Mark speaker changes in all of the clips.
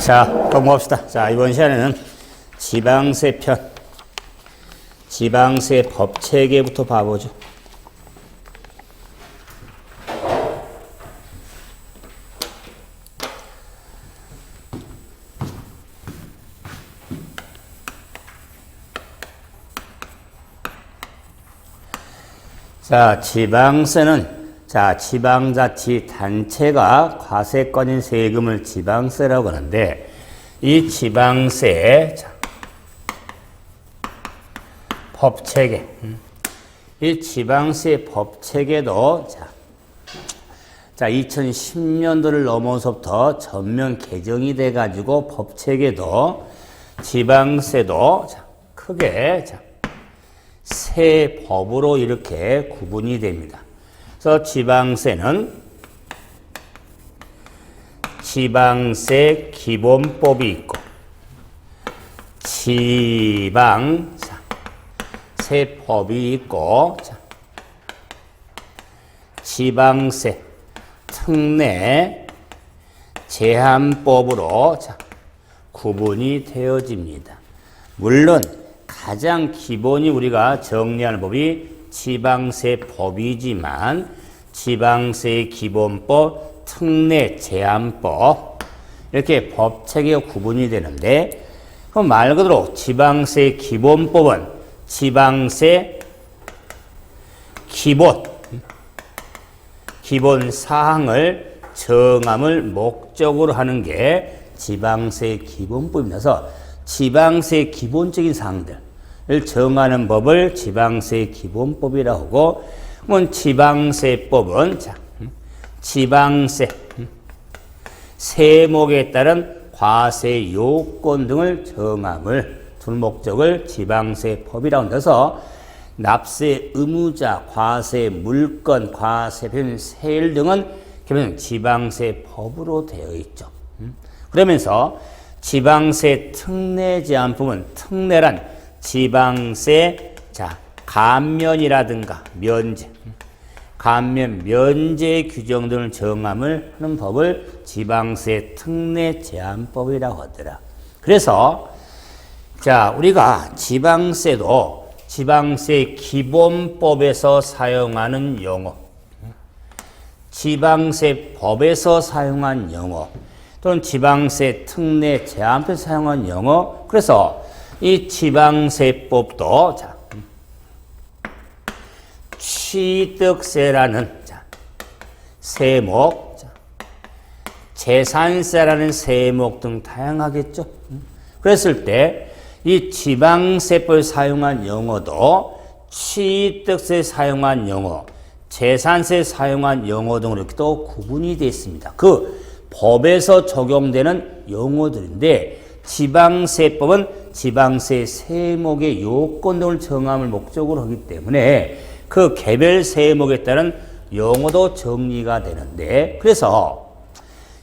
Speaker 1: 자, 공부합시다. 자, 이번 시간에는 지방세 편, 지방세 법 체계부터 봐보죠. 자, 지방세는 지방자치단체가 과세권인 세금을 지방세라고 하는데, 이 지방세 법체계, 이 지방세 법체계도 2010년도를 넘어서부터 전면 개정이 돼가지고 법체계도 지방세도 크게 세 법으로 이렇게 구분이 됩니다. 그래서 지방세는 지방세 기본법이 있고 지방세법이 있고 지방세 특례 제한법으로 구분이 되어집니다. 물론 가장 기본이 우리가 정리하는 법이 지방세법이지만 지방세 기본법, 특례 제한법 이렇게 법체계가 구분이 되는데, 그럼 말 그대로 지방세 기본법은 지방세 기본 사항을 정함을 목적으로 하는 게 지방세 기본법입니다. 그래서 지방세 기본적인 사항들을 정하는 법을 지방세 기본법이라고 하고, 그러면 지방세법은 지방세 세목에 따른 과세 요건 등을 정함을 둘 목적을 지방세법이라고 해서 납세 의무자, 과세 물건, 과세 표현 세율 등은 기본 지방세법으로 되어 있죠. 그러면서 지방세 특례 제한법은 특례란 지방세 감면이라든가 면제 규정 등을 정함을 하는 법을 지방세 특례 제한법이라고 하더라. 그래서 우리가 지방세도 지방세 기본법에서 사용하는 용어, 지방세법에서 사용한 용어, 또는 지방세 특례 제한법에서 사용한 용어, 그래서 이 지방세법도 취득세라는 세목, 재산세라는 세목 등 다양하겠죠. 그랬을 때 이 지방세법을 사용한 용어도 취득세 사용한 용어, 재산세 사용한 용어 등으로 이렇게 또 구분이 되어 있습니다. 그 법에서 적용되는 용어들인데, 지방세법은 지방세 세목의 요건 등을 정함을 목적으로 하기 때문에 그 개별 세목에 따른 용어도 정리가 되는데, 그래서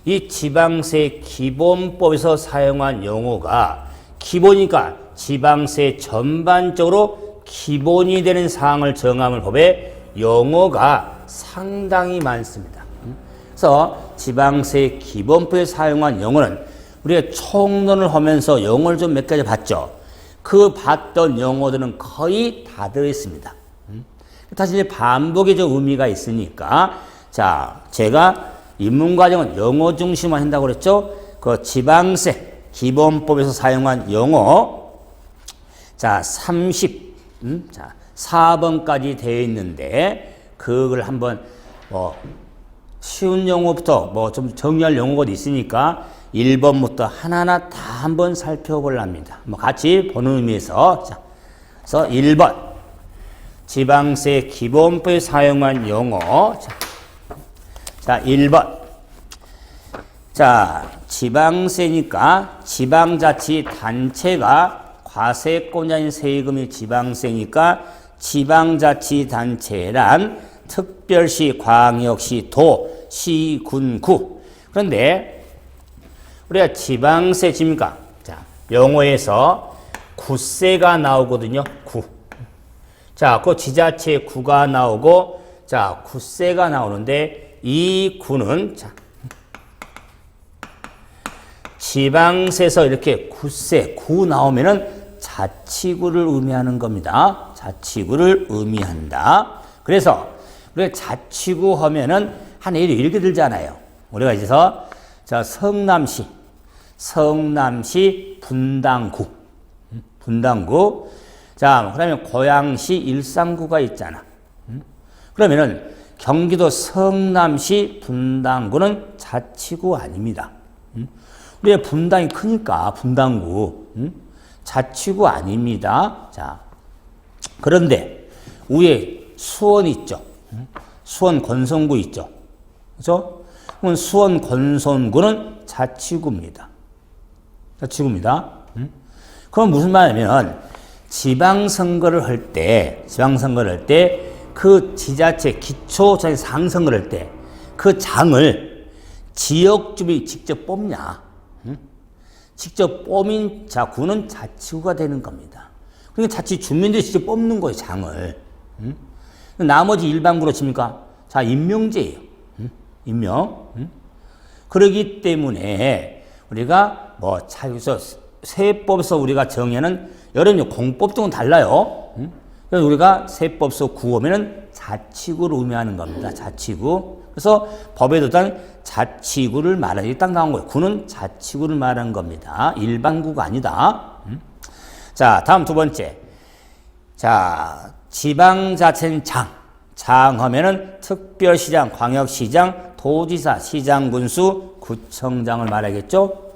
Speaker 1: 이 지방세 기본법에서 사용한 용어가 기본이니까 지방세 전반적으로 기본이 되는 사항을 정함을 법에 용어가 상당히 많습니다. 그래서 지방세 기본법에 사용한 용어는 우리가 총론을 하면서 용어를 좀 몇 가지 봤죠. 그 봤던 용어들은 거의 다 들어있습니다. 다시 이제 반복의 좀 의미가 있으니까, 제가 입문과정은 영어 중심만 한다고 그랬죠. 그 지방세 기본법에서 사용한 용어, 4번까지 되어 있는데, 그걸 한번 쉬운 용어부터 좀 정리할 용어가 있으니까 1번부터 하나하나 다 한번 살펴보랍니다. 같이 보는 의미에서. 그래서 1번. 지방세 기본법에 사용한 용어. 1번. 지방세니까 지방자치단체가 과세권자인 세금이 지방세니까 지방자치단체란 특별시, 광역시, 도, 시, 군, 구. 그런데 우리가 지방세 집니까? 용어에서 구세가 나오거든요. 구. 그 지자체 구가 나오고, 구세가 나오는데, 이 구는 지방세에서 이렇게 구세, 구 나오면은 자치구를 의미하는 겁니다. 자치구를 의미한다. 그래서 우리가 자치구 하면은 한 예를 이렇게 들잖아요. 우리가 이제서 자, 성남시 분당구. 자, 그다음에 고양시 일산구가 있잖아. 그러면은 경기도 성남시 분당구는 자치구 아닙니다. 우리의 분당이 크니까 분당구 자치구 아닙니다. 자, 그런데 위에 수원 있죠. 수원 권선구 있죠. 그렇죠? 그럼 수원 권선구는 자치구입니다. 자치구입니다. 그럼 무슨 말이냐면 지방선거를 할 때 그 지자체 기초자치 상선거를 할 때 그 장을 지역 주민이 직접 뽑냐? 직접 뽑인 구는 자치구가 되는 겁니다. 그러니까 자치 주민들이 직접 뽑는 거예요, 장을. 나머지 일반구로 칩니까? 자, 임명제예요. 임명. 그러기 때문에 우리가 여기서 세법에서 우리가 정하는 여러 공법 등은 달라요. 그래서 우리가 세법에서 구하면은 자치구를 의미하는 겁니다. 자치구. 그래서 법에도 단 자치구를 말하는 딱 나온 거예요. 구는 자치구를 말하는 겁니다. 일반구가 아니다. 자, 다음 두 번째. 자, 지방자치는 장하면은 특별시장, 광역시장, 도지사, 시장군수, 구청장을 말하겠죠.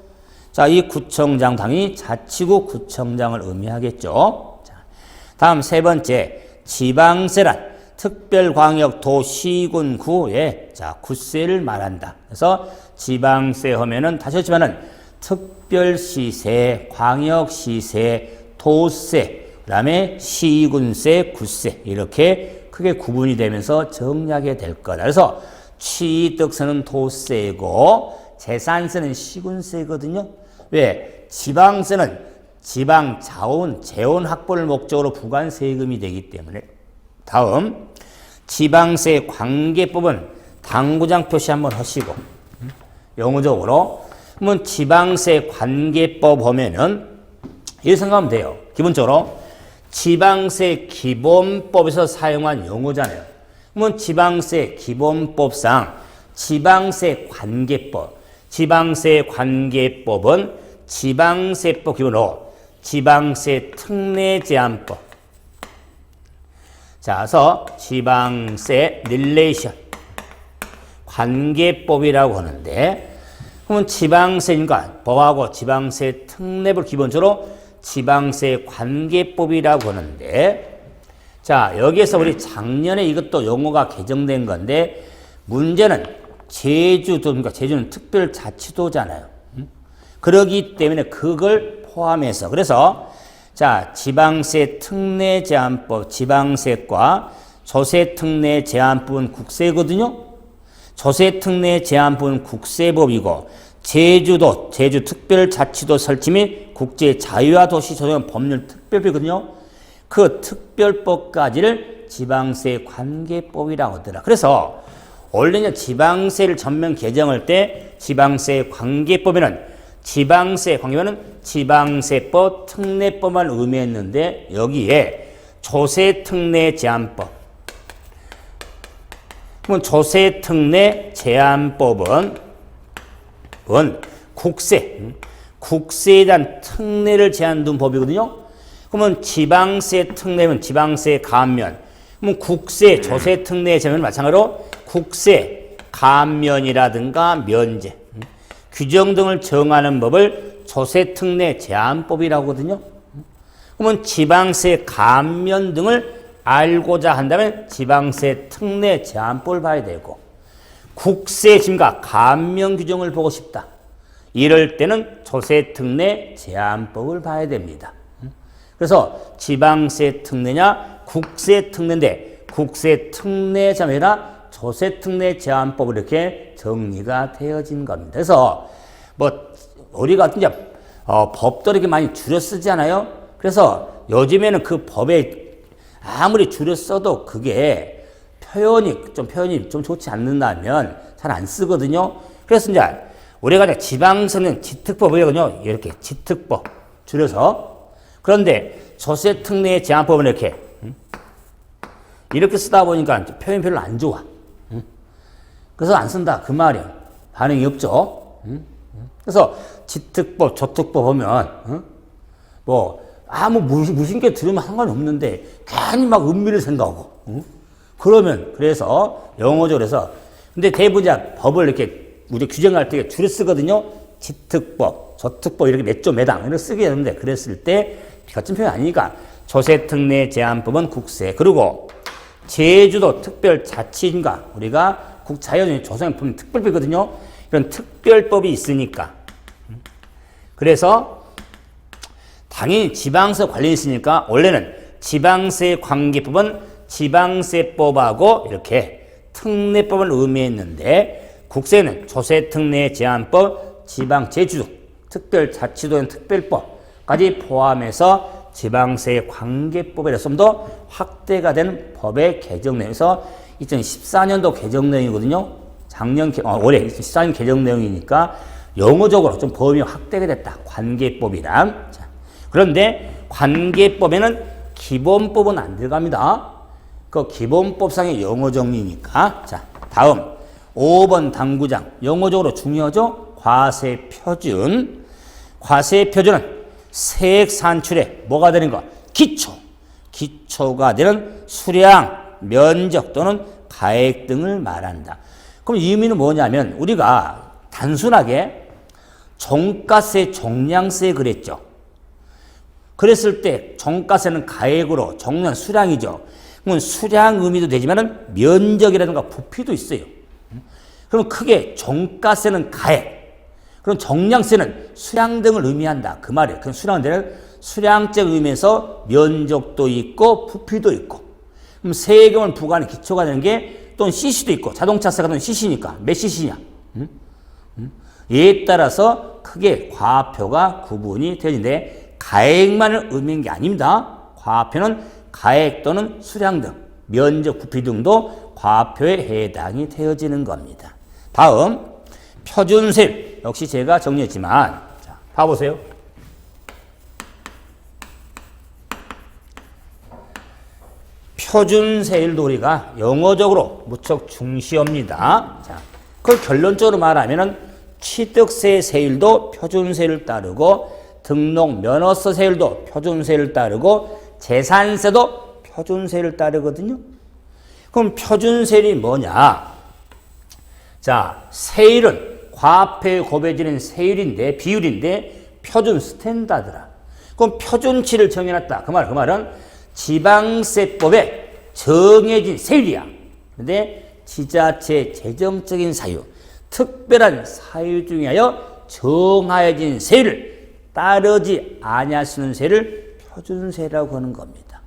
Speaker 1: 자, 이 구청장 당연히 자치구 구청장을 의미하겠죠. 자, 다음 세 번째. 지방세란 특별광역 도시군구의 구세를 말한다. 그래서 지방세 하면은 다시 했지만은 특별시세, 광역시세, 도세, 그다음에 시군세, 구세 이렇게 크게 구분이 되면서 정리하게 될 거다. 그래서 취득세는 도세고 재산세는 시군세거든요. 왜? 지방세는 지방 자원, 재원 확보를 목적으로 부과한 세금이 되기 때문에. 다음, 지방세 관계법은 당구장 표시 한번 하시고, 영어적으로. 그러면 지방세 관계법 보면은, 이렇게 생각하면 돼요. 기본적으로, 지방세 기본법에서 사용한 용어잖아요. 그러면 지방세 기본법상 지방세 관계법은 지방세법 기본으로 지방세 특례 제한법. 자, 그래서 지방세 릴레이션 관계법이라고 하는데, 그러면 지방세니까 법하고 지방세 특례를 기본적으로 지방세 관계법이라고 하는데, 자, 여기에서 우리 작년에 이것도 용어가 개정된 건데, 문제는 제주도니까 제주는 특별자치도잖아요. 그러기 때문에 그걸 포함해서, 그래서 자, 지방세 특례 제한법, 지방세과 조세 특례 제한법은 국세거든요. 조세 특례 제한법은 국세법이고, 제주 특별자치도 설치 및 국제 자유화 도시 조정 법률 특별법이거든요. 그 특별법까지를 지방세 관계법이라고 하더라. 그래서 원래는 지방세를 전면 개정할 때 지방세 관계법에는 지방세법 특례법만 의미했는데, 여기에 조세 특례 제한법. 그럼 조세 특례 제한법은 국세에 대한 특례를 제한둔 법이거든요. 그러면 지방세 특례면 지방세 감면. 그럼 국세 조세 특례 제한은 마찬가지로 국세 감면이라든가 면제, 규정 등을 정하는 법을 조세특례 제한법이라고 하거든요. 그러면 지방세 감면 등을 알고자 한다면 지방세 특례 제한법을 봐야 되고, 국세 증가 감면 규정을 보고 싶다. 이럴 때는 조세특례 제한법을 봐야 됩니다. 그래서 지방세 특례냐 국세 특례인데, 국세 특례 제한이나 조세특례 제한법으로 이렇게 정리가 되어진 겁니다. 그래서 우리가 이제 법도 이렇게 많이 줄여 쓰잖아요. 그래서 요즘에는 그 법에 아무리 줄여 써도 그게 표현이 좀 좋지 않는다면 잘 안 쓰거든요. 그래서 이제 우리가 이제 지방서는 지특법이거든요. 이렇게 지특법 줄여서. 그런데 조세특례 제한법은 이렇게 쓰다 보니까 표현이 별로 안 좋아. 그래서 안 쓴다 그 말이야. 반응이 없죠. 그래서 지특법, 조특법 보면 무심게 들으면 상관이 없는데 괜히 막 은밀히 생각하고 그러면 그래서 영어적으로 해서 근데 대부분 법을 이렇게 우리 규정할 때 줄여 쓰거든요. 지특법, 조특법 이렇게 몇 조 매당 이렇게 쓰게 되는데 그랬을 때 같은 표현이 아니니까 조세특례 제한법은 국세 그리고 제주도 특별자치인가 우리가 국자연의 조성에 보면 특별법이거든요. 이런 특별법이 있으니까 그래서 당연히 지방세 관련이 있으니까 원래는 지방세관계법은 지방세법하고 이렇게 특례법을 의미했는데 국세는 조세특례 제한법, 지방제주도, 특별자치도의 특별법까지 포함해서 지방세관계법에 좀 더 확대가 된 법의 개정 내용에서 2014년도 개정 내용이거든요. 올해 2014년 개정 내용이니까 영어적으로 좀 범위 확대가 됐다. 관계법이란. 자, 그런데 관계법에는 기본법은 안 들어갑니다. 그 기본법상의 영어 정리니까. 자, 다음 5번 당구장. 영어적으로 중요하죠? 과세표준. 과세표준은 세액 산출에 뭐가 되는 거? 기초가 되는 수량, 면적 또는 가액 등을 말한다. 그럼 이 의미는 뭐냐면 우리가 단순하게 종가세, 종량세 그랬죠. 그랬을 때 종가세는 가액으로, 종량 수량이죠. 그러면 수량 의미도 되지만은 면적이라든가 부피도 있어요. 그럼 크게 종가세는 가액, 그럼 종량세는 수량 등을 의미한다. 그 말이에요. 그럼 수량은 수량적 의미에서 면적도 있고 부피도 있고. 그럼 세금을 부과하는 기초가 되는 게 또는 cc도 있고 자동차세가 또 cc니까 몇 cc냐? 이에 따라서 크게 과표가 구분이 되는데 가액만을 의미하는 게 아닙니다. 과표는 가액 또는 수량 등 면적 부피 등도 과표에 해당이 되어지는 겁니다. 다음 표준세율 역시 제가 정리했지만 자, 봐보세요. 표준세율도 우리가 영어적으로 무척 중시합니다. 자, 그걸 결론적으로 말하면은 취득세 세율도 표준세율을 따르고 등록 면허서 세율도 표준세율을 따르고 재산세도 표준세율을 따르거든요. 그럼 표준세율이 뭐냐? 자, 세율은 과표에 곱해지는 세율인데 비율인데 표준 스탠다드라. 그럼 표준치를 정해놨다. 그 말은 지방세법에 정해진 세율이야. 그런데 지자체 재정적인 사유, 특별한 사유 중에 하여 정하여진 세율을 따르지 아니할 수 있는 세율을 표준세라고 하는 겁니다.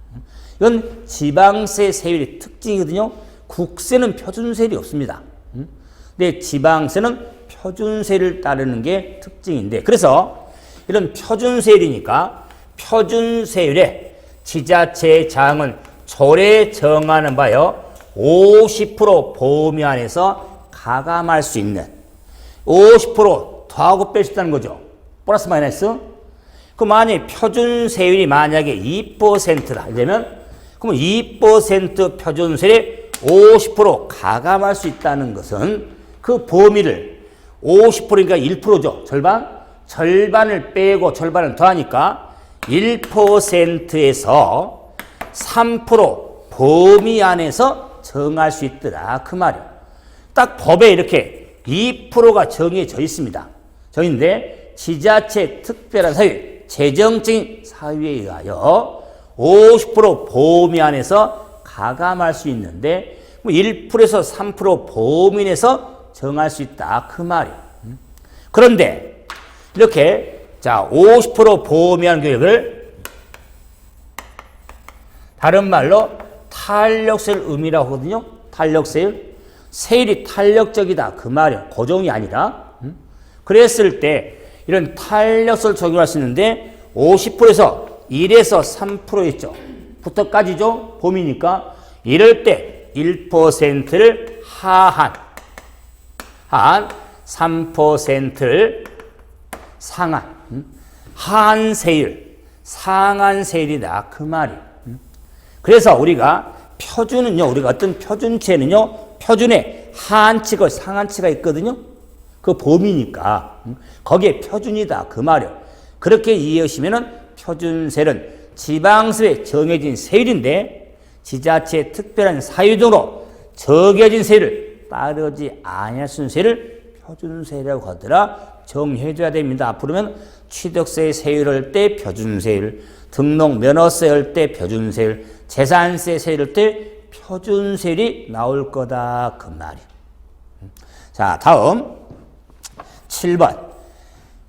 Speaker 1: 이건 지방세 세율의 특징이거든요. 국세는 표준세율이 없습니다. 근데 지방세는 표준세율을 따르는 게 특징인데 그래서 이런 표준세율이니까 표준세율에 지자체의 자금은 조례 정하는 바여 50% 범위 안에서 가감할 수 있는 50% 더하고 뺄 수 있다는 거죠. 플러스 마이너스. 그 만약에 표준세율이 만약에 2%다. 이러면 그럼 2% 표준세율에 50% 가감할 수 있다는 것은 그 범위를 50%니까 1%죠. 절반을 빼고 절반을 더하니까 1%에서 3% 범위 안에서 정할 수 있더라. 그 말이에요. 딱 법에 이렇게 2%가 정해져 있습니다. 정인데 지자체 특별한 사유, 재정적인 사유에 의하여 50% 범위 안에서 가감할 수 있는데 1%에서 3% 범위 내에서 정할 수 있다. 그 말이에요. 그런데 이렇게 자, 50% 보험이라는 교육을 다른 말로 탄력세율 의미라고 하거든요. 탄력세율. 세율이 탄력적이다. 그 말이에요. 고정이 아니라. 그랬을 때 이런 탄력세율을 적용할 수 있는데 50%에서 1에서 3%였죠. 부터까지죠. 봄이니까. 이럴 때 1%를 하한 3%를 상한, 한세율, 상한세율이다. 그 말이. 그래서 우리가 표준은요, 우리가 어떤 표준치에는요, 표준에 하한치가 상한치가 있거든요. 그 범위니까. 거기에 표준이다. 그 말이요. 그렇게 이해하시면은 표준세율은 지방세에 정해진 세율인데 지자체의 특별한 사유 등으로 정해진 세율을 따르지 아니할 세율을 표준세율이라고 하더라. 정해줘야 됩니다. 앞으로는 취득세 세율을 할 때 표준세율, 등록 면허세 할 때 표준세율, 재산세 세율 할 때 표준세율이 나올 거다. 그 말이에요. 자, 다음 7번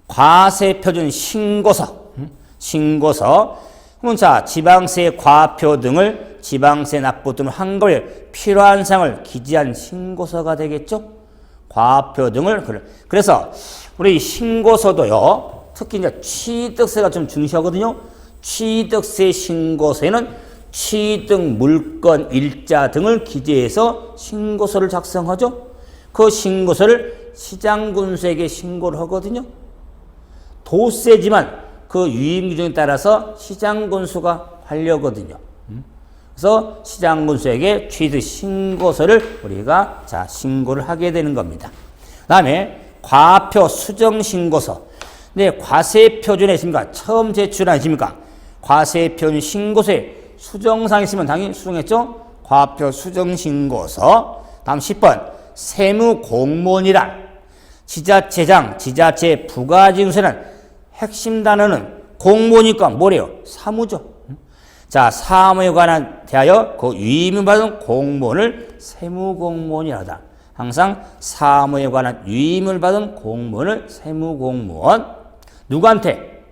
Speaker 1: 과세표준 신고서. 신고서. 그러면 자, 지방세 과표 등을 지방세 납부 또는 환급에 필요한 사항을 기재한 신고서가 되겠죠? 과표 등을. 그래서 우리 신고서도요, 특히 이제 취득세가 좀 중시하거든요. 취득세 신고서에는 취득 물건 일자 등을 기재해서 신고서를 작성하죠. 그 신고서를 시장군수에게 신고를 하거든요. 도세지만 그 유임 규정에 따라서 시장군수가 관료거든요. 그래서 시장군수에게 취득 신고서를 우리가 자 신고를 하게 되는 겁니다. 그다음에 과표 수정 신고서. 네, 과세표준에 있습니까? 처음 제출하십니까? 과세표준 신고서에 수정사항이 있으면 당연히 수정했죠? 과표 수정 신고서. 다음 10번 세무공무원이란 지자체장, 지자체 부가징수는 핵심 단어는 공무원이니까 뭐래요? 사무죠. 자, 사무에 관한 대하여 그 위임을 받은 공무원을 세무공무원이라다. 항상 사무에 관한 위임을 받은 공무원을 세무공무원. 누구한테?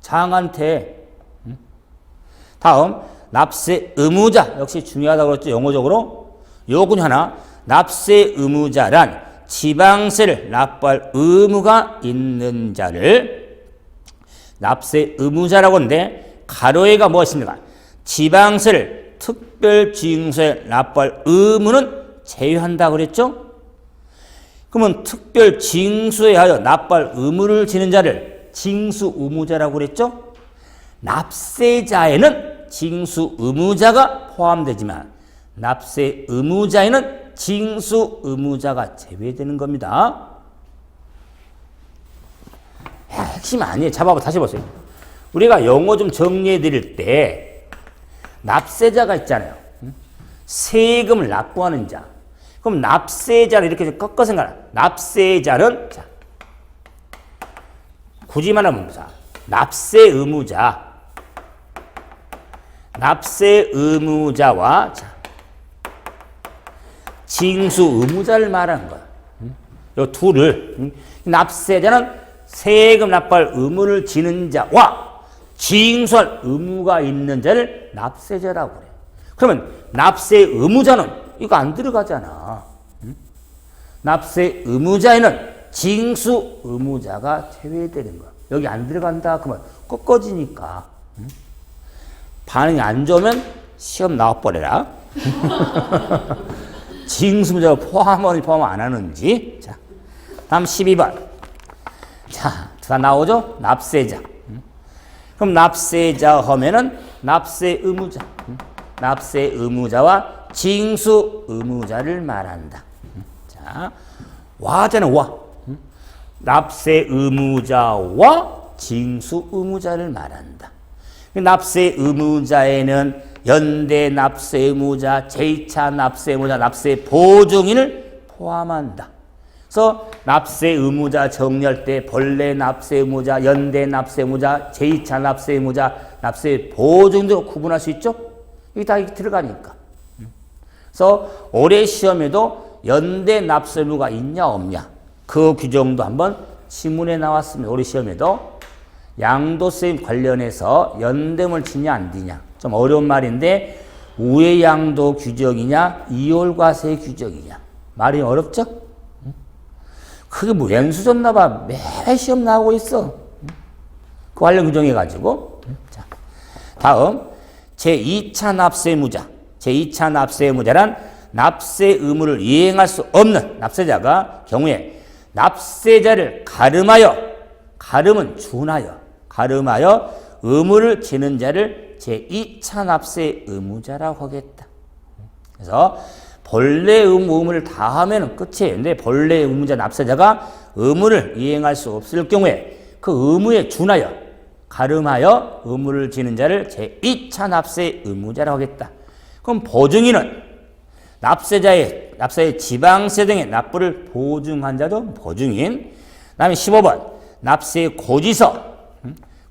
Speaker 1: 장한테. 다음 납세 의무자. 역시 중요하다고 그랬죠. 영어적으로. 요건 하나. 납세 의무자란 지방세를 납부할 의무가 있는 자를 납세 의무자라고 하는데 가로에가 뭐가 있습니까? 지방세를 특별징수에 납부할 의무는 제외한다 그랬죠? 그러면 특별징수에 하여 납부할 의무를 지는 자를 징수 의무자라고 그랬죠? 납세자에는 징수 의무자가 포함되지만 납세 의무자에는 징수 의무자가 제외되는 겁니다. 핵심 아니에요. 잡아봐. 다시 보세요. 우리가 영어 좀 정리해 드릴 때 납세자가 있잖아요. 세금을 납부하는 자. 그럼 납세자를 이렇게 꺾어 생각해. 납세자는 자, 굳이 말하면 자, 납세 의무자. 납세 의무자와 자, 징수 의무자를 말하는 거야. 이 둘을. 납세자는 세금 납부할 의무를 지는 자와 징수할 의무가 있는 자를 납세자라고 그래. 그러면 납세 의무자는 이거 안 들어가잖아. 납세 의무자에는 징수 의무자가 제외되는 거야. 여기 안 들어간다. 그러면 꺾어지니까. 반응이 안 좋으면 시험 나와버려라. 징수의무자가 포함하는지 포함 안 하는지. 자, 다음 12번. 자, 다 나오죠? 납세자. 그럼 납세자 하면은 납세 의무자. 납세 의무자와 징수 의무자를 말한다. 자, 와자는 와. 납세 의무자와 징수 의무자를 말한다. 납세 의무자에는 연대 납세 의무자, 제2차 납세 의무자, 납세 보증인을 포함한다. 그래서 납세 의무자 정리할 때 본래 납세 의무자, 연대 납세 의무자, 제2차 납세 의무자, 납세 보증인으로 구분할 수 있죠? 이게 다 들어가니까. 그래서 올해 시험에도 연대 납세 의무가 있냐 없냐 그 규정도 한번 지문에 나왔습니다. 올해 시험에도 양도세 관련해서 연대물 지냐 안 지냐 좀 어려운 말인데 우회양도 규정이냐 이월과세 규정이냐 말이 어렵죠? 그게 뭐 왼수졌나 봐. 매 시험 나오고 있어. 그 관련 규정해가지고. 자, 다음 제2차 납세 의무자. 제2차 납세 의무자란 납세 의무를 이행할 수 없는 납세자가 경우에 납세자를 가름하여, 가름은 준하여, 가름하여 의무를 지는 자를 제2차 납세 의무자라고 하겠다. 그래서 본래 의무를 다 하면 끝이에요. 근데 본래 의무자 납세자가 의무를 이행할 수 없을 경우에 그 의무에 준하여, 가름하여 의무를 지는 자를 제2차 납세 의무자라고 하겠다. 그럼 보증인은 납세자의 지방세 등의 납부를 보증한 자도 보증인. 그다음에 15번 납세 고지서.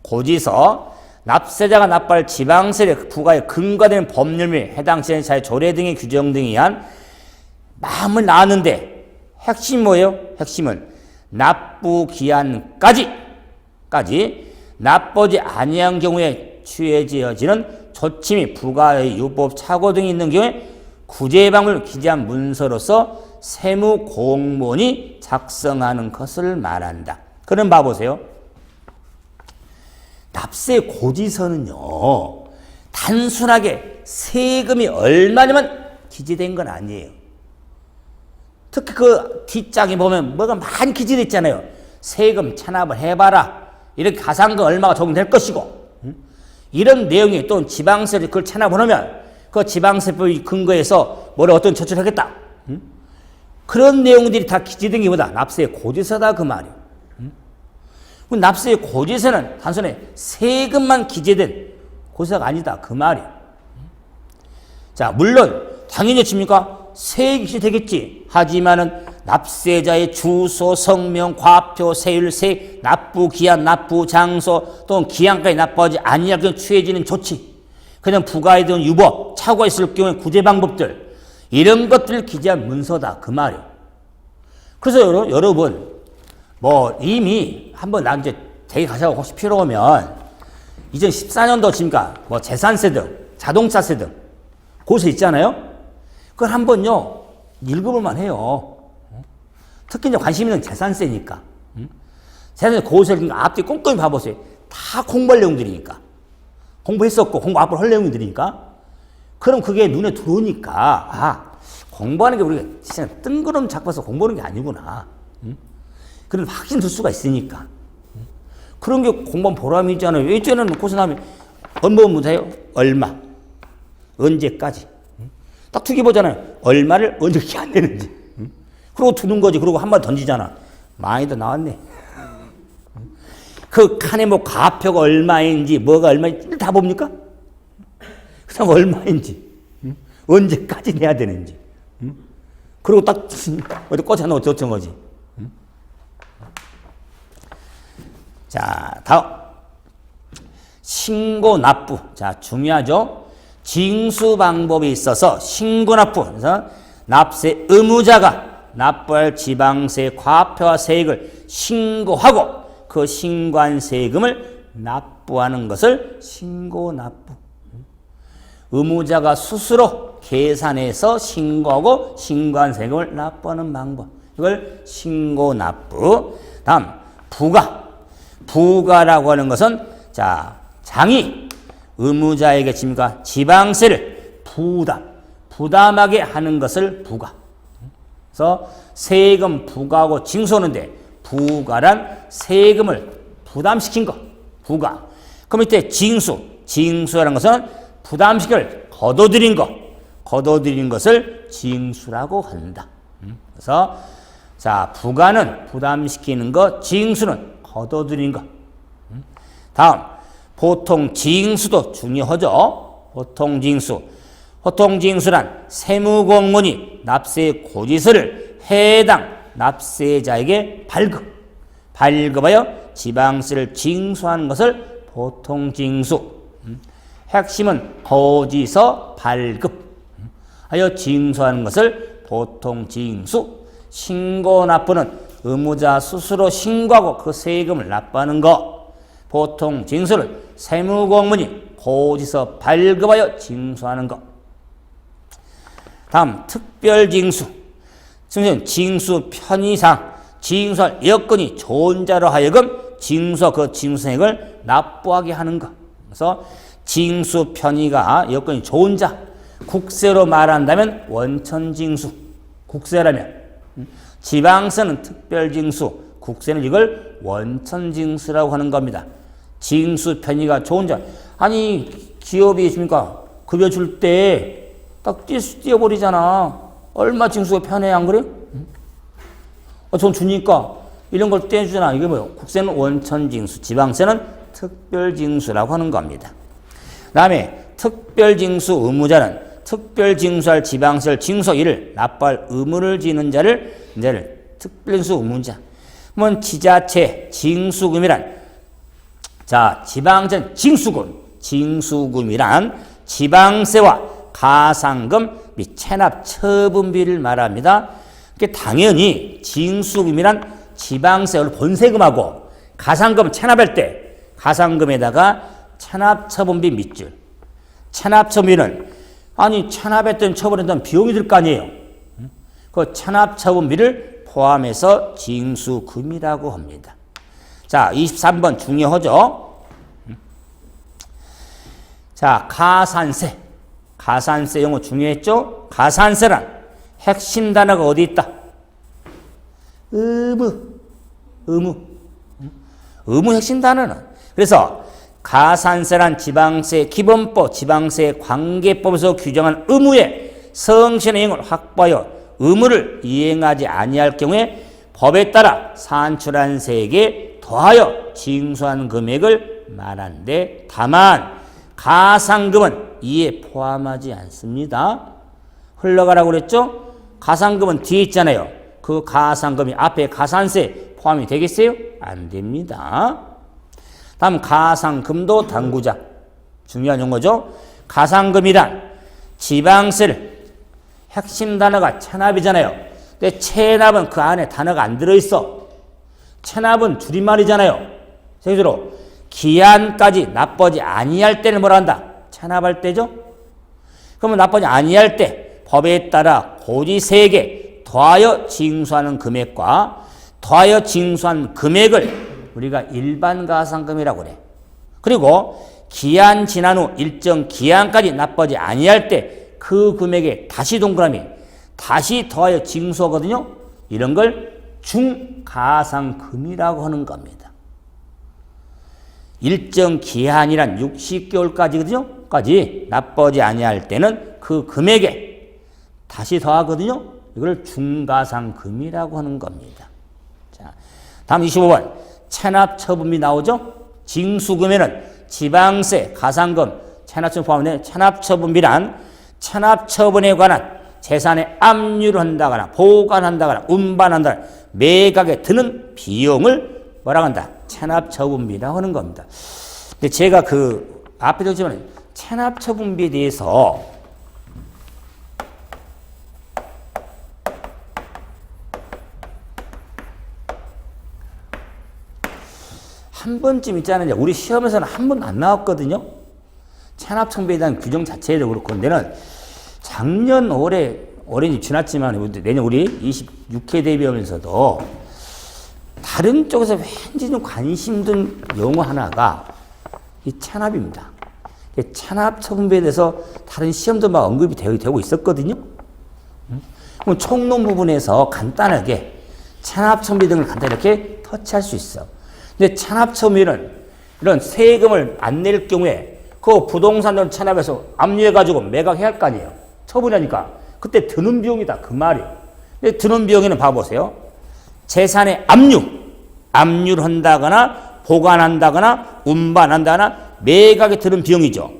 Speaker 1: 고지서, 납세자가 납부할 지방세를 부과에 근거되는 법률 및 해당 시행자의 조례 등의 규정 등에 의한 마음을 낳았는데 핵심이 뭐예요? 핵심은 납부 기한까지 납부하지 아니한 경우에 취해지어지는 조치 및 부과의 유법 착오 등이 있는 경우에 구제방을 기재한 문서로서 세무 공무원이 작성하는 것을 말한다. 그럼 봐보세요. 납세 고지서는요, 단순하게 세금이 얼마냐만 기재된 건 아니에요. 특히 그 뒷장에 보면 뭐가 많이 기재되어 있잖아요. 세금 찬압을 해봐라. 이렇게 가산금 얼마가 적용될 것이고, 이런 내용이 또 지방세를 그걸 찬압을 하면 그 지방세법의 근거에서 뭐를 어떤 조치를 하겠다. 그런 내용들이 다 기재된 게 뭐다? 납세 고지서다 그 말이에요. 납세 고지서는 단순히 세금만 기재된 고지서가 아니다 그 말이에요. 자, 물론 당연히 칩니까? 세액이 기재되겠지. 하지만은 납세자의 주소, 성명, 과표, 세율, 세액, 납부 기한, 납부 장소 또는 기한까지 납부하지 아니하게 취해지는 조치, 그냥 부과에 대한 유법, 착오가 있을 경우에 구제 방법들, 이런 것들을 기재한 문서다 그 말이에요. 그래서 여러분 뭐 이미 한번 나 이제 대기 가셔서 혹시 필요하면 2014년도 지금까 뭐 재산세 등 자동차세 등 고지서 있잖아요. 그걸 한번요 읽어볼만 해요. 특히 이제 관심 있는 재산세니까. 재산세 고지서 앞뒤 꼼꼼히 봐보세요. 다 공부할 내용들이니까. 공부했었고 공부 앞으로 할 내용들이니까. 그럼 그게 눈에 들어오니까 공부하는 게 우리가 진짜 뜬구름 잡아서 공부하는 게 아니구나. 그런 확신 들 수가 있으니까. 그런 게 공부하면 보람이 있잖아요. 일전에는 고사 나면 얼마 문제예요? 얼마. 언제까지. 딱 두 개 보잖아요. 얼마를 언제 안 되는지. 그러고 두는 거지. 그러고 한 번 던지잖아. 많이 더 나왔네. 그 칸에 뭐 가표가 얼마인지 뭐가 얼마인지 다 봅니까? 그냥 얼마인지 언제까지 내야 되는지. 그리고 딱 어디 꽂아놓고 어쩌는 거지. 자, 다음. 신고 납부. 자, 중요하죠. 징수 방법이 있어서 신고 납부. 그래서 납세 의무자가 납부할 지방세 과표와 세액을 신고하고 그 신고한 세금을 납부하는 것을 신고 납부. 의무자가 스스로 계산해서 신고하고 신고한 세금을 납부하는 방법. 이걸 신고 납부. 다음, 부가. 부가라고 하는 것은 자, 장이 의무자에게 지방세를 부담하게 하는 것을 부가. 그래서 세금 부과하고 징수하는데 부가란 세금을 부담시킨 것, 부가. 그 밑에 징수라는 것은 부담시킬 거둬들인 것, 거둬들인 것을 징수라고 한다. 그래서 자, 부가는 부담시키는 것, 징수는 거둬들인 것. 다음, 보통 징수도 중요하죠. 보통 징수란 세무공무원이 납세 고지서를 해당 납세자에게 발급하여 지방세를 징수하는 것을 보통 징수. 핵심은 고지서 발급하여 징수하는 것을 보통 징수. 신고 납부는 의무자 스스로 신고하고 그 세금을 납부하는 것. 보통 징수를 세무공무원이 고지서 발급하여 징수하는 것. 다음, 특별징수. 징수 편의상 징수할 여건이 좋은 자로 하여금 그 징수액을 납부하게 하는 것. 그래서 징수 편의가 여건이 좋은 자. 국세로 말한다면 원천징수. 국세라면. 지방세는 특별징수, 국세는 이걸 원천징수라고 하는 겁니다. 징수 편의가 좋은 점. 아니 기업이 있습니까? 급여 줄 때 딱 띄어버리잖아. 얼마 징수가 편해 안 그래? 돈 주니까 이런 걸 떼주잖아. 이게 뭐예요? 국세는 원천징수, 지방세는 특별징수라고 하는 겁니다. 그 다음에 특별징수 의무자는 특별징수할 지방세를 징수 이를 납부할 의무를 지는 자를 특별징수 의무자. 그러면 지자체 징수금이란 자 지방세 징수금이란 지방세와 가상금 및 체납 처분비를 말합니다. 당연히 징수금이란 지방세를 본세금하고 가상금 체납할 때 가상금에다가 체납처분비 밑줄. 체납처분비는 아니 체납했던 처분했던 비용이 들 거 아니에요. 그 체납처분비를 포함해서 징수금이라고 합니다. 자 23번 중요하죠. 자 가산세. 가산세 용어 중요했죠. 가산세란 핵심 단어가 어디 있다? 의무 핵심 단어는. 그래서 가산세란 지방세 기본법, 지방세 관계법에서 규정한 의무의 성실한 이행을 확보하여 의무를 이행하지 아니할 경우에 법에 따라 산출한 세액에 더하여 징수한 금액을 말하는데 다만 가상금은 이에 포함하지 않습니다. 흘러가라고 그랬죠? 가상금은 뒤에 있잖아요. 그 가상금이 앞에 가산세 포함이 되겠어요? 안 됩니다. 다음 가상금도 당구자. 중요한 용어죠. 가상금이란 지방세를 핵심 단어가 체납이잖아요. 근데 체납은 그 안에 단어가 안 들어있어. 체납은 줄임말이잖아요. 세계적으로 기한까지 납부하지 아니할 때는 뭐라 한다? 체납할 때죠. 그러면 납부하지 아니할 때 법에 따라 고지세액에 더하여 징수하는 금액과 더하여 징수한 금액을 우리가 일반 가상금이라고 그래. 그리고 기한 지난 후 일정 기한까지 납부하지 아니할 때 그 금액에 다시 동그라미 다시 더하여 징수하거든요. 이런 걸 중가상금이라고 하는 겁니다. 일정 기한이란 60개월까지거든요. 까지 납부하지 아니할 때는 그 금액에 다시 더하거든요. 이걸 중가상금이라고 하는 겁니다. 자, 다음 25번 체납처분비 나오죠. 징수금에는 지방세, 가상금, 체납처분 포함된 체납처분비란 체납처분에 관한 재산에 압류를 한다거나 보관한다거나 운반한다거나 매각에 드는 비용을 뭐라고 한다? 체납처분비라고 하는 겁니다. 근데 제가 그 앞에 적었지만 체납처분비에 대해서 한 번쯤 있잖아요. 우리 시험에서는 한 번도 안 나왔거든요. 체납처분비에 대한 규정 자체도 그렇고, 근데는 작년 올해는 지났지만 내년 우리 26회 대비하면서도 다른 쪽에서 왠지 좀 관심 든 용어 하나가 이 체납입니다. 체납처분비에 대해서 다른 시험도 막 언급이 되고 있었거든요. 그럼 총론 부분에서 간단하게 체납처분비 등을 간단히 이렇게 터치할 수 있어. 근데 체납처분비는 이런 세금을 안 낼 경우에 그 부동산을 체납해서 압류해가지고 매각해야 할 거 아니에요. 처분하니까. 그때 드는 비용이다. 그 말이에요. 근데 드는 비용에는 봐보세요. 재산의 압류를 한다거나 보관한다거나 운반한다거나 매각에 드는 비용이죠.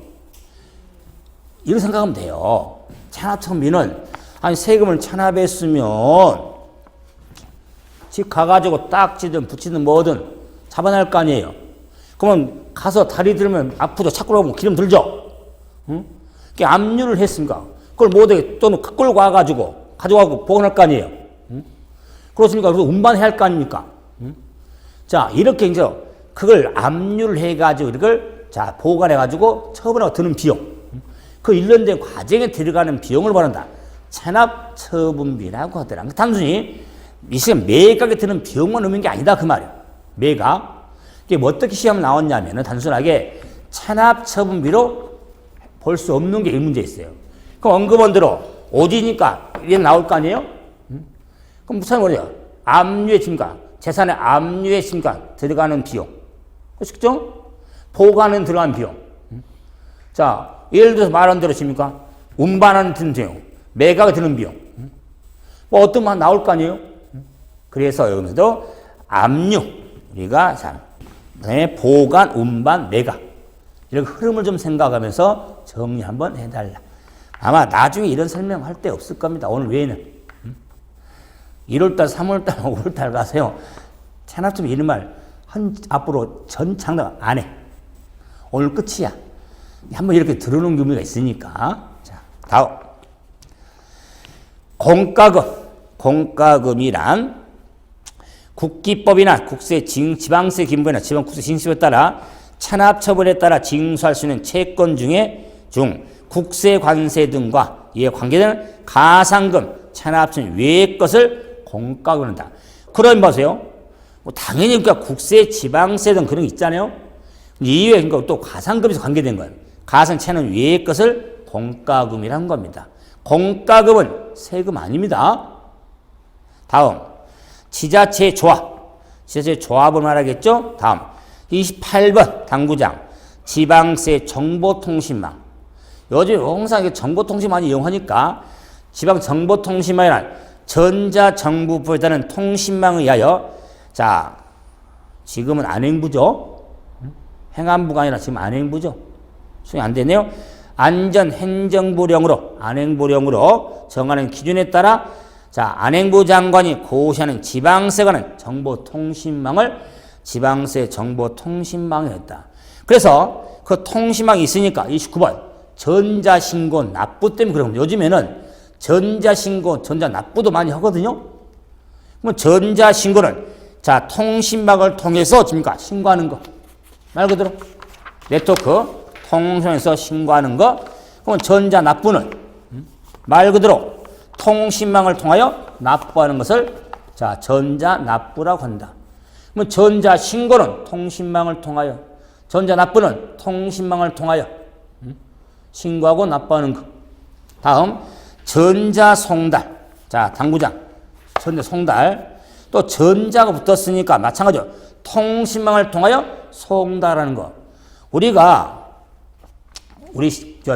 Speaker 1: 이렇게 생각하면 돼요. 체납처분비는 아니 세금을 체납했으면 집 가가지고 딱지든 붙이든 뭐든 잡아낼 거 아니에요. 그러면 가서 다리 들면 아프죠. 차끌어 보면 기름 들죠. 응? 압류를 했습니까? 그걸 못하게 또는 끌고 와가지고 가져가고 보관할 거 아니에요. 응? 그렇습니까? 그래서 운반해야 할 거 아닙니까? 응? 자, 이렇게 이제 그걸 압류를 해가지고 이걸 자 보관해가지고 처분하고 드는 비용. 그 일련된 과정에 들어가는 비용을 말한다. 체납처분비라고 하더라. 단순히 이 시간 매각에 드는 비용만 의미한 게 아니다. 그 말이에요. 매각. 이게 뭐 어떻게 시험 나왔냐면은 단순하게 체납처분비로 볼 수 없는 게 이 문제 있어요. 그럼 언급원대로 오지니까 이게 나올 거 아니에요? 그럼 무슨 말이야? 압류의 증가, 재산의 압류의 증가 들어가는 비용. 그렇죠? 보관은 들어간 비용. 자, 예를 들어서 말한 대로 칩니까? 운반하는 드는 비용, 매각에 드는 비용. 뭐 어떤 만 나올 거 아니에요? 그래서 여기서도 압류, 우리가 참, 그다음에 보관, 운반, 매각. 이런 흐름을 좀 생각하면서 정리 한번 해달라. 아마 나중에 이런 설명할 데 없을 겁니다. 오늘 외에는. 1월달, 3월달, 5월달 가세요. 체납점 이런 말 앞으로 전 장담 안 해. 오늘 끝이야. 한번 이렇게 들어놓은 의미가 있으니까. 자, 다음. 공과금. 공과금이란 국기법이나 국세 지방세 기본이나 지방국세 징수에 따라 체납처분에 따라 징수할 수 있는 채권 중 국세 관세 등과 이에 관계되는 가상금, 체납처분 외의 것을 공과금을 한다. 그럼 보세요. 뭐 당연히 그러니까 국세, 지방세 등 그런 게 있잖아요. 이외에 그러니까 또 가상금에서 관계된 거예요. 가상체는 외의 것을 공과금이라는 겁니다. 공과금은 세금 아닙니다. 다음, 지자체 조합. 지자체 조합을 말하겠죠? 다음, 28번 당구장. 지방세 정보통신망. 요즘 항상 정보통신 많이 이용하니까 지방 정보통신망이란 전자정부부에 따른 통신망에 의하여 자, 지금은 안행부죠. 행안부가 아니라 지금 안행부죠. 수행이 안 되네요. 안전행정부령으로 안행부령으로 정하는 기준에 따라 자, 안행부 장관이 고시하는 지방세 관한 정보통신망을 지방세 정보통신망에 했다. 그래서 그 통신망이 있으니까 29번 전자신고 납부 때문에 그런 겁니다. 요즘에는 전자신고, 전자납부도 많이 하거든요. 그럼 전자신고는 자, 통신망을 통해서 줍니까? 신고하는 거. 말 그대로 네트워크 통신에서 신고하는 거. 그럼 전자납부는 말 그대로 통신망을 통하여 납부하는 것을 자, 전자납부라고 한다. 그럼 전자신고는 통신망을 통하여, 전자납부는 통신망을 통하여 신고하고 납부하는 것. 다음, 전자송달. 자, 당구장. 전자송달. 또 전자가 붙었으니까 마찬가지로 통신망을 통하여 송달하는 것. 우리가 우리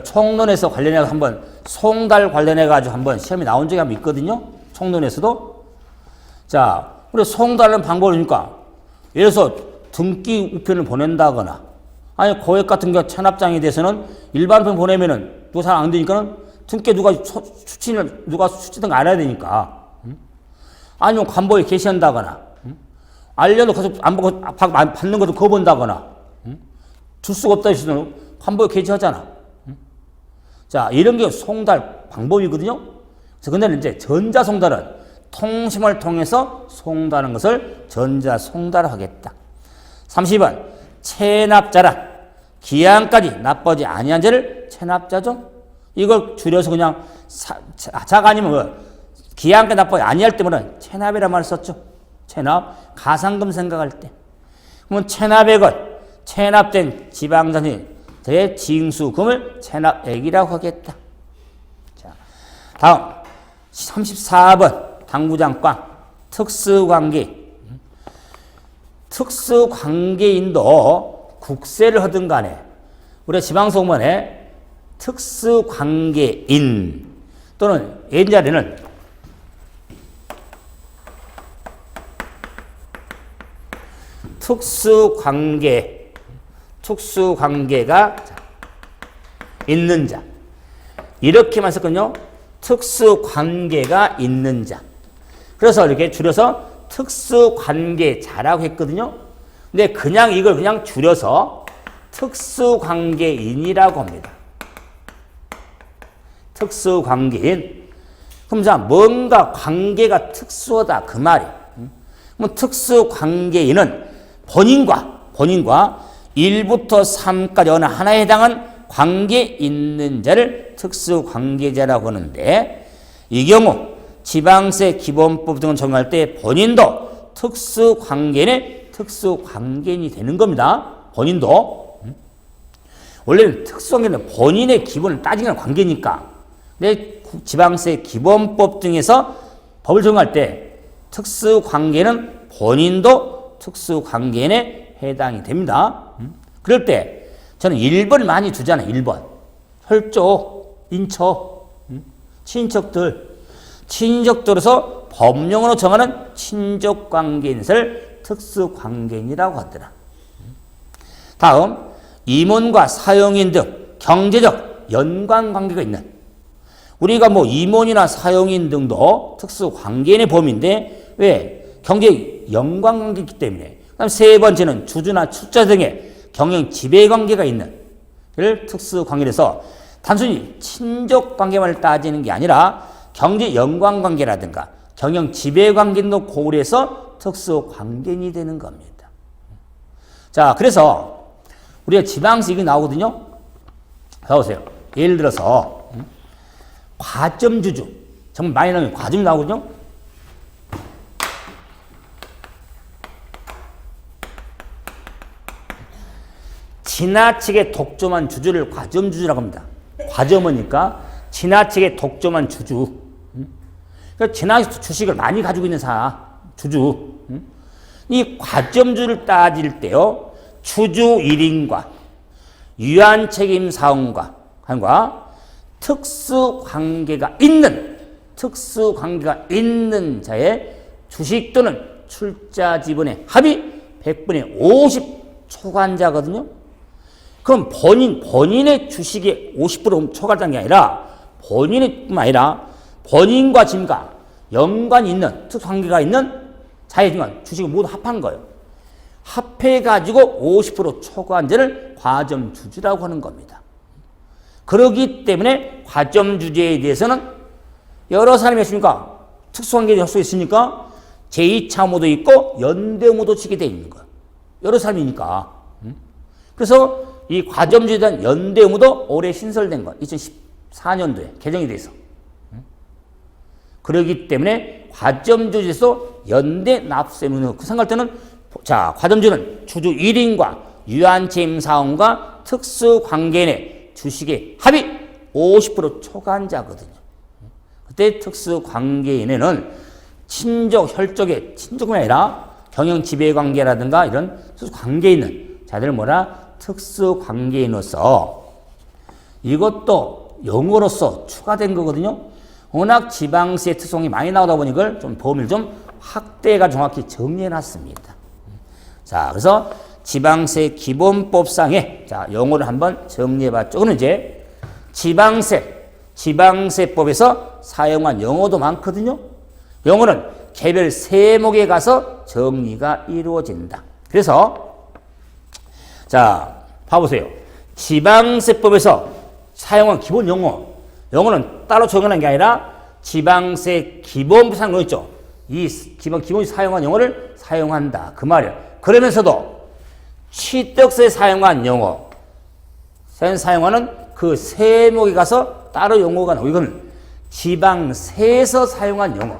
Speaker 1: 총론에서 관련해서 한번 송달 관련해가지고 한번 시험이 나온 적이 한번 있거든요. 총론에서도. 자, 우리 송달하는 방법이니까 예를 들어서 등기 우편을 보낸다거나 아니 고액 같은 경우 체납장에 대해서는 일반 우편 보내면은 누가 잘 안 되니까는 등기 누가 수치든 알아야 되니까. 아니면 관보에 게시한다거나, 알려도 가서 안 받는 것도 거부한다거나, 줄 수가 없다 해서는 관보에 게시하잖아. 자, 이런 게 송달 방법이거든요. 그래서 근데 이제 전자송달은 통신을 통해서 송달하는 것을 전자송달을 하겠다. 30번, 체납자란 기한까지 납부하지 아니한 자를 체납자죠. 이걸 줄여서 그냥 자가 아니면 뭐 기한까지 납부하지 아니할 때면은 체납이라는 말을 썼죠. 체납, 가상금 생각할 때. 그러면 체납액을 체납된 지방자산의 징수금을 체납액이라고 하겠다. 자, 다음 34번 당구장관 특수관계. 특수관계인도 국세를 하든 간에 우리가 지방소금원에 특수관계인 또는 옛날에는 특수관계가 있는 자. 이렇게만 썼거든요. 특수관계가 있는 자. 그래서 이렇게 줄여서 특수관계자라고 했거든요. 근데 그냥 이걸 그냥 줄여서 특수관계인이라고 합니다. 특수관계인. 그럼 자, 뭔가 관계가 특수하다 그 말이. 그럼 특수관계인은 본인과 1부터 3까지 어느 하나에 해당한 관계 있는 자를 특수관계자라고 하는데 이 경우 지방세 기본법 등을 적용할 때 본인도 특수관계인의 특수관계인이 되는 겁니다. 본인도. 원래는 특수관계는 본인의 기본을 따지는 관계니까 근데 지방세 기본법 등에서 법을 적용할 때 특수관계는 본인도 특수관계에 해당이 됩니다. 그럴 때 저는 1번을 많이 두잖아요. 1번. 혈족, 인척, 친척들에서 법령으로 정하는 친족관계인 것을 특수관계인이라고 하더라. 다음, 임원과 사용인 등 경제적 연관관계가 있는, 우리가 뭐 임원이나 사용인 등도 특수관계인의 범위인데 왜? 경제 연관관계 있기 때문에. 그다음 세 번째는 주주나 출자 등의 경영 지배관계가 있는 특수관계에서 단순히 친족관계만 따지는 게 아니라 경제 연관관계라든가 경영 지배관계도 고려해서 특수관계인이 되는 겁니다. 자, 그래서 우리가 지방세 이게 나오거든요. 봐보세요. 예를 들어서 과점주주, 정말 많이 나오면 과점이 나오거든요. 지나치게 독점한 주주를 과점주주라고 합니다. 과점이니까 지나치게 독점한 주주. 그러니까 지나치게 주식을 많이 가지고 있는 주주. 이 과점주를 따질 때요, 주주 1인과 유한책임 사원과 특수관계가 있는 자의 주식 또는 출자 지분의 합이 100분의 50 초과한자거든요. 그럼 본인의 주식의 50% 초과한다는 게 아니라 본인뿐만 아니라 본인과 지분과 연관이 있는 특수관계가 있는 자의 주식을 모두 합한 거예요. 합해가지고 50% 초과한 자를 과점주주라고 하는 겁니다. 그렇기 때문에 과점주주에 대해서는 여러 사람이 있으니까 특수관계를 할 수 있으니까 제2차모도 있고 연대모도 치게 돼 있는 거예요. 여러 사람이니까. 그래서 이 과점주주에 대한 연대모도 올해 신설된 거예요. 2014년도에 개정이 돼서. 그렇기 때문에 과점주주에서 연대 납세문을 생각할 때는 자, 과점주주는 주주 1인과 유한책임 사원과 특수관계인의 주식의 합이 50% 초과한 자거든요. 그때 특수관계인에는 혈족의 친족이 아니라 경영 지배관계라든가 이런 관계 있는 자들을 특수관계인으로서 이것도 용어로서 추가된 거거든요. 워낙 지방세 특성이 많이 나오다 보니 이걸 좀 범위를 좀 확대가 정확히 정리해 놨습니다. 자, 그래서 지방세 기본법상에 용어를 한번 정리해 봤죠. 그는 이제 지방세법에서 사용한 용어도 많거든요. 용어는 개별 세목에 가서 정리가 이루어진다. 그래서 자, 봐보세요. 지방세법에서 사용한 기본 용어는 따로 적용하는 게 아니라 지방세 기본법상 용어 있죠. 이 기본이 사용한 용어를 사용한다. 그 말이에요. 그러면서도 취득세 사용한 용어, 사용하는 그 세목에 가서 따로 용어가 나오고, 이건 지방세에서 사용한 용어,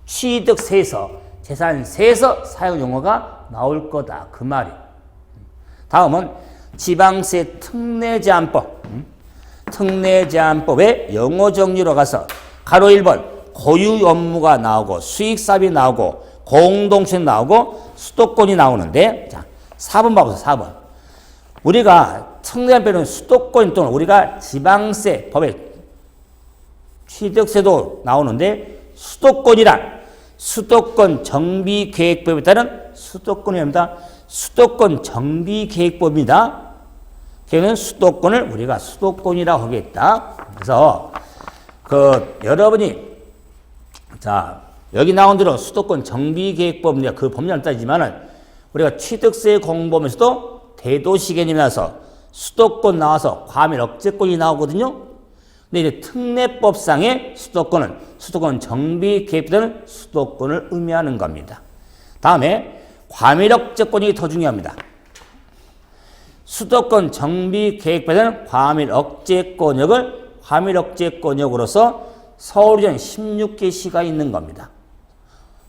Speaker 1: 취득세에서, 재산세에서 사용 용어가 나올 거다. 그 말이에요. 다음은 지방세 특례제한법의 용어 정리로 가서 가로 1번 고유 업무가 나오고 수익사업이 나오고 공동체 나오고 수도권이 나오는데, 자, 4번 봐보세요. 4번. 우리가 특례제한법은 수도권 또는 우리가 지방세 법에 취득세도 나오는데, 수도권이란 수도권 정비계획법에 따른 수도권입니다. 수도권 정비계획법입니다. 그래서 수도권을 우리가 수도권이라고 하겠다. 그래서 여러분이 여기 나온 대로 수도권 정비계획법 그 법률을 따지지만은 우리가 취득세 공부하면서도 대도시 개념이 나서 수도권 나와서 과밀 억제권이 나오거든요. 근데 이제 특례법상의 수도권은 수도권 정비계획법에는 수도권을 의미하는 겁니다. 다음에 과밀 억제권이 더 중요합니다. 수도권 정비계획법에는 과밀 억제권역으로서 서울이전 16개 시가 있는 겁니다.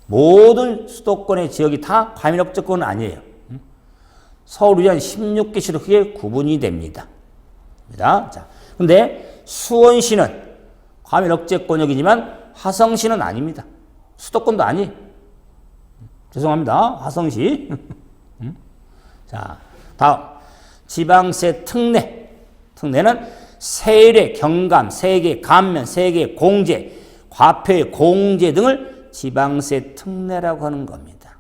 Speaker 1: 모든 수도권의 지역이 다 과밀 억제권은 아니에요. 서울이전 16개 시로 크게 구분이 됩니다. 자, 근데 수원시는 과밀 억제권역이지만 화성시는 아닙니다. 수도권도 아니. 죄송합니다. 화성시. 자, 다음. 지방세 특례. 특례는 세일의 경감, 세계 감면, 세계 공제, 과표의 공제 등을 지방세 특례라고 하는 겁니다.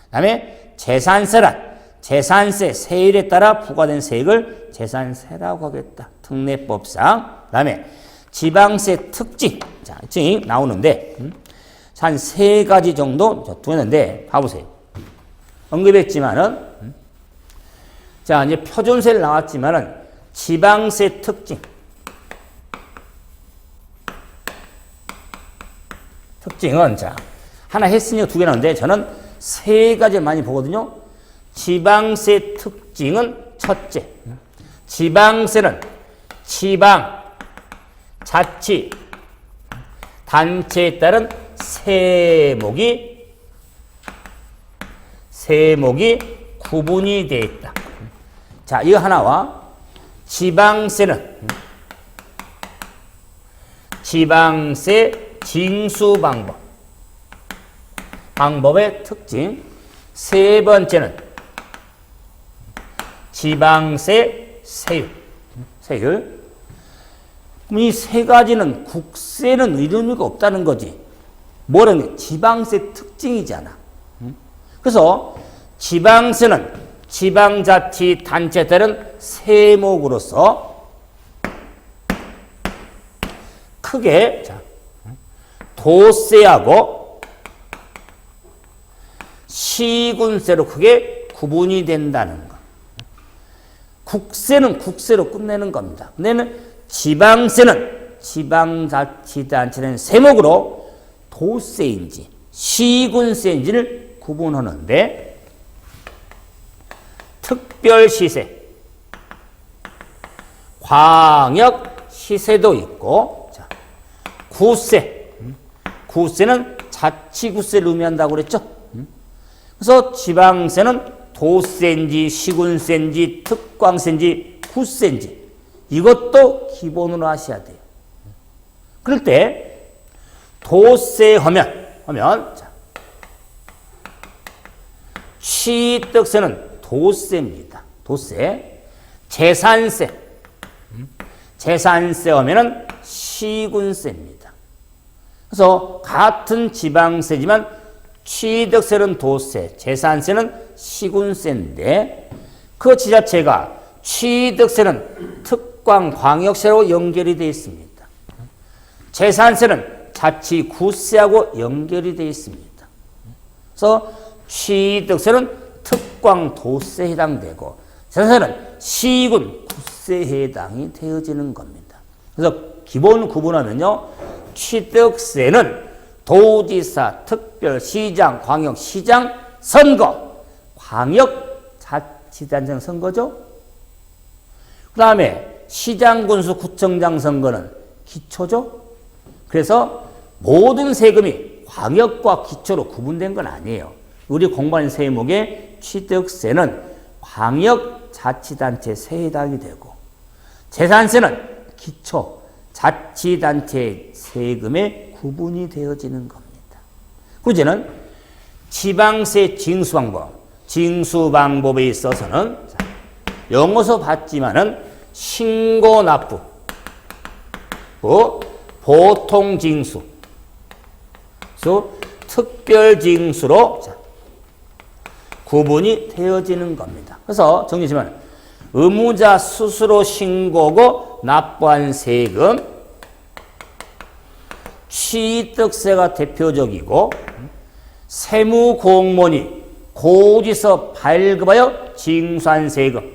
Speaker 1: 그 다음에 재산세란 재산세, 세일에 따라 부과된 세액을 재산세라고 하겠다. 특례법상. 그 다음에 지방세 특징. 자, 특징이 나오는데, 한 세 가지 정도 두었는데, 봐보세요. 언급했지만은, 자, 이제 표준세를 나왔지만은, 지방세 특징. 특징은, 자, 하나 했으니까 두 개 나오는데, 저는 세 가지 많이 보거든요. 지방세 특징은 첫째, 지방세는 지방, 자치, 단체에 따른 세목이 구분이 되어 있다. 자, 이거 하나와 지방세는 지방세 징수 방법의 특징. 세 번째는 지방세 세율. 이 세 가지는 국세는 의미가 없다는 거지. 뭐라는 게 지방세 특징이잖아. 그래서 지방세는 지방자치단체에 따른 세목으로서 크게 도세하고 시군세로 크게 구분이 된다는 거. 국세는 국세로 끝내는 겁니다. 근데는 지방세는 지방자치단체는 세목으로 도세인지 시군세인지를 구분하는데 특별시세, 광역시세도 있고, 자, 구세는 자치구세를 의미한다고 그랬죠. 그래서 지방세는 도세인지 시군세인지 특광세인지 구세인지 이것도 기본으로 하셔야 돼요. 그럴 때 도세 하면 자, 취득세는 도세입니다. 도세. 재산세 하면은 시군세입니다. 그래서 같은 지방세지만 취득세는 도세, 재산세는 시군세인데 그 지자체가 취득세는 특광, 광역세로 연결이 되어 있습니다. 재산세는 자치구세하고 연결이 되어 있습니다. 그래서 취득세는 특광, 도세에 해당되고 재산세는 시군, 구세에 해당이 되어지는 겁니다. 그래서 기본 구분하면요. 취득세는 도지사, 특별시장, 광역시장 선거, 광역자치단체 선거죠. 그 다음에 시장군수, 구청장 선거는 기초죠. 그래서 모든 세금이 광역과 기초로 구분된 건 아니에요. 우리 공부하는 세목의 취득세는 광역자치단체 세에 해당이 되고 재산세는 기초, 자치단체 세금에 구분이 되어지는 겁니다. 그제는 지방세 징수방법에 있어서는 영어서 봤지만은 신고납부, 보통징수, 특별징수로 구분이 되어지는 겁니다. 그래서 정리하시면 의무자 스스로 신고하고 납부한 세금, 취득세가 대표적이고 세무공무원이 고지서 발급하여 징수한 세금,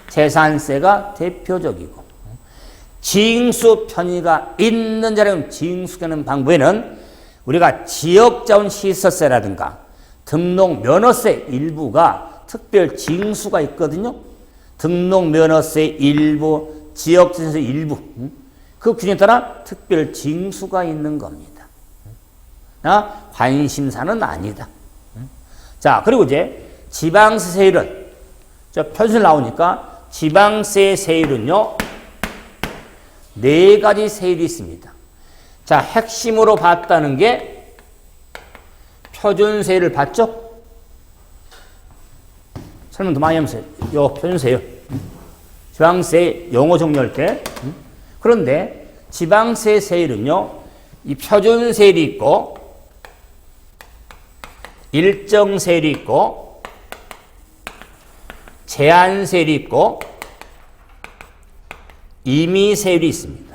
Speaker 1: 재산세가 대표적이고 징수 편의가 있는 자료는 징수하는 방법에는 우리가 지역자원시설세라든가 등록면허세 일부가 특별 징수가 있거든요. 등록면허세 일부, 지역자원세 일부 그 규정에 따라 특별 징수가 있는 겁니다. 관심사는 아니다. 자, 그리고 이제 지방세 세율은 편sul 나오니까 지방세 세율은요 4가지 세율이 있습니다. 자, 핵심으로 봤다는 게 표준세를 봤죠? 설명 더 많이 하면서 요 표준세요. 지방세 용어 정리할 때. 그런데 지방세 세율은요, 이 표준세율이 있고 일정세율이 있고 제한세율이 있고 임의세율이 있습니다.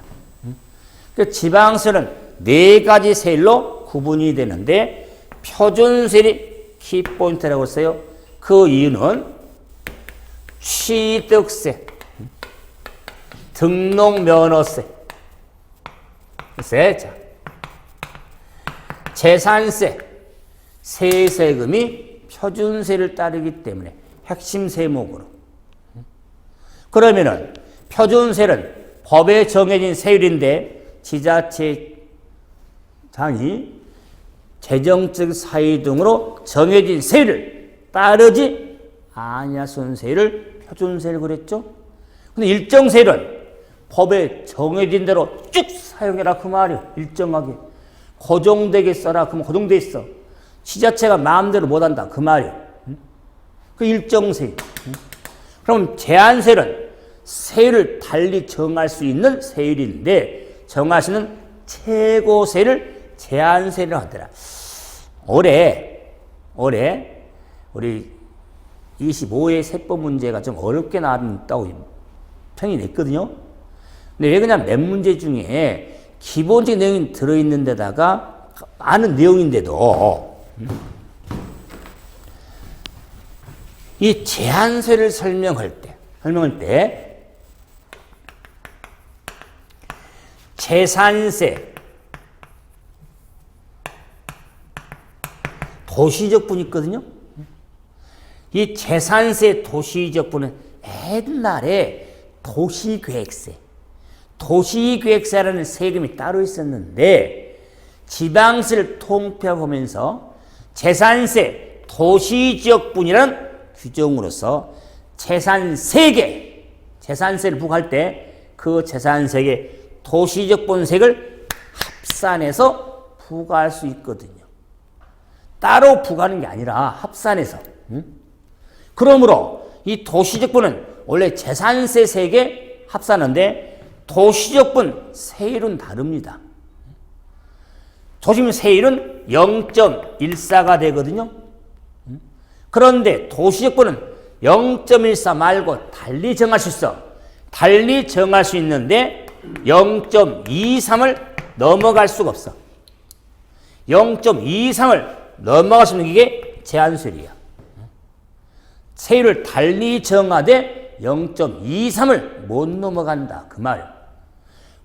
Speaker 1: 그 지방세는 네 가지 세율로 구분이 되는데 표준세율이 키포인트라고 했어요. 그 이유는 취득세, 등록면허세, 재산세, 세세금이 표준세를 따르기 때문에 핵심 세목으로. 그러면은 표준세는 법에 정해진 세율인데 지자체장이 재정적 사유 등으로 정해진 세율을 따르지 아니하는 세율을 표준세를 그랬죠. 근데 일정세율은 법에 정해진 대로 쭉 사용해라 그 말이에요. 일정하게. 고정되게 써라. 그러면 고정돼 있어. 지자체가 마음대로 못한다 그 말이에요. 그 일정세율. 그럼 제한세율은 세율을 달리 정할 수 있는 세율인데 정할 수 있는 최고세를 제한세를 하더라. 올해 우리 25회 세법 문제가 좀 어렵게 나왔다고 평이 냈거든요. 근데 왜 그냥 몇 문제 중에 기본적인 내용이 들어있는 데다가 아는 내용인데도 이 제한세를 설명할 때 재산세, 도시적분 있거든요. 이 재산세, 도시적분은 옛날에 도시계획세라는 세금이 따로 있었는데 지방세를 통폐합하면서 재산세, 도시지역분이라는 규정으로서 재산세를 부과할 때 그 재산세계 도시적분세를 합산해서 부과할 수 있거든요. 따로 부과하는 게 아니라 합산해서. 그러므로 이 도시적분은 원래 재산세 세계 합산하는데 도시적분 세율은 다릅니다. 도시적분 세율은 0.14가 되거든요. 그런데 도시적분은 0.14 말고 달리 정할 수 있어. 달리 정할 수 있는데 0.23을 넘어갈 수가 없어. 0.23을 넘어갈 수 있는 게 제한세율이야. 세율을 달리 정하되 0.23을 못 넘어간다. 그 말이야.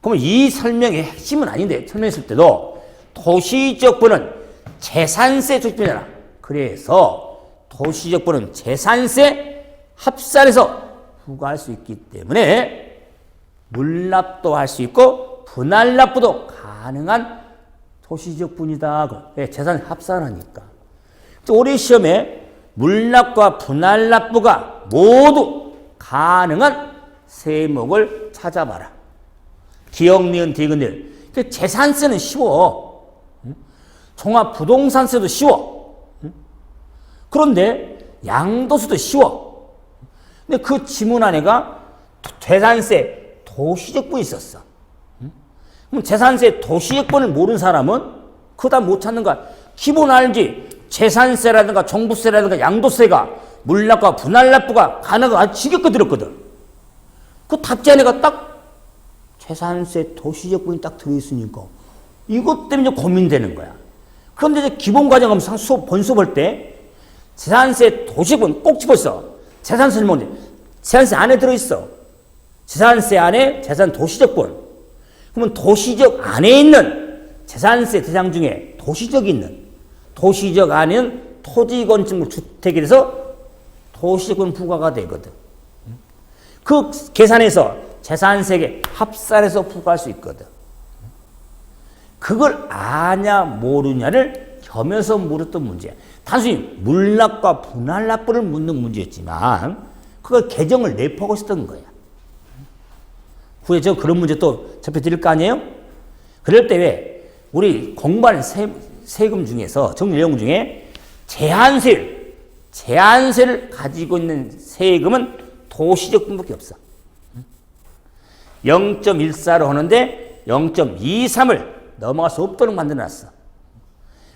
Speaker 1: 그러면 이 설명의 핵심은 아닌데 설명했을 때도 도시적분은 재산세 조치이잖아. 그래서 도시적분은 재산세 합산해서 부과할 수 있기 때문에 물납도 할 수 있고 분할납부도 가능한 도시적분이다. 재산 합산하니까. 올해 시험에 물납과 분할납부가 모두 가능한 세목을 찾아봐라. 기억, 니은, 디귿, 일. 재산세는 쉬워. 종합부동산세도 쉬워. 그런데 양도세도 쉬워. 근데 그 지문 안에가 재산세, 도시적분이 있었어. 그럼 재산세, 도시적분을 모르는 사람은 그거 다 못 찾는 거야. 기본 알지. 재산세라든가 종부세라든가 양도세가 물납과 분할납부가 가능하고 아주 지겹게 들었거든. 그 답지 안에가 딱 재산세, 도시적분이 딱 들어있으니까 이것 때문에 고민되는 거야. 그런데 이제 기본 과정하면서 본수업할 때 재산세, 도시적분 꼭 집었어. 재산세는 뭔지. 재산세 안에 들어있어. 재산세 안에 재산 도시적분. 그러면 도시적 안에 있는 재산세 대상 중에 도시적이 있는 도시적 안에는 토지 건축물 주택에 대해서 도시적분 부과가 되거든. 그 계산해서 재산세계 합산해서 부과할 수 있거든. 그걸 아냐 모르냐를 겸해서 물었던 문제야. 단순히 물납과 분할납부를 묻는 문제였지만 그걸 개정을 내포하고 있었던 거야. 후에 저 그런 문제 또 접해드릴 거 아니에요? 그럴 때 왜 우리 공부하는 세금 중에서 정리 내용 중에 제한세를 가지고 있는 세금은 도시적분밖에 없어. 0.14로 하는데 0.23을 넘어갈 수 없도록 만들어놨어.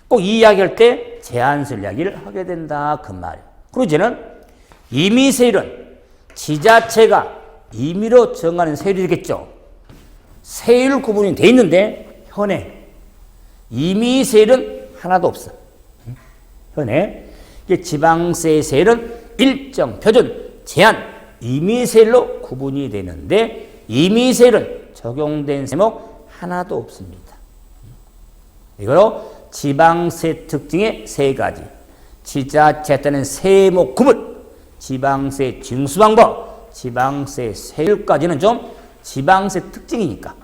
Speaker 1: 꼭 이 이야기할 때 제한세 이야기를 하게 된다 그 말이에요. 그리고 이제는 임의세율은 지자체가 임의로 정하는 세율이겠죠. 세율 구분이 돼 있는데 현행 임의세율은 하나도 없어. 현행 지방세 세율은 일정, 표준, 제한, 임의세율로 구분이 되는데 임의세율은 적용된 세목 하나도 없습니다. 이거로 지방세 특징의 세 가지. 지자체에 따른 세목 구분, 지방세 징수 방법, 지방세 세율까지는 좀 지방세 특징이니까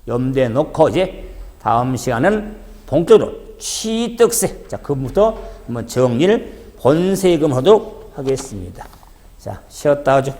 Speaker 1: 염두에 놓고 이제 다음 시간은 본격적으로 취득세. 자, 그부터 한번 정리를 본세금 하도록 하겠습니다. 자, 쉬었다 하죠.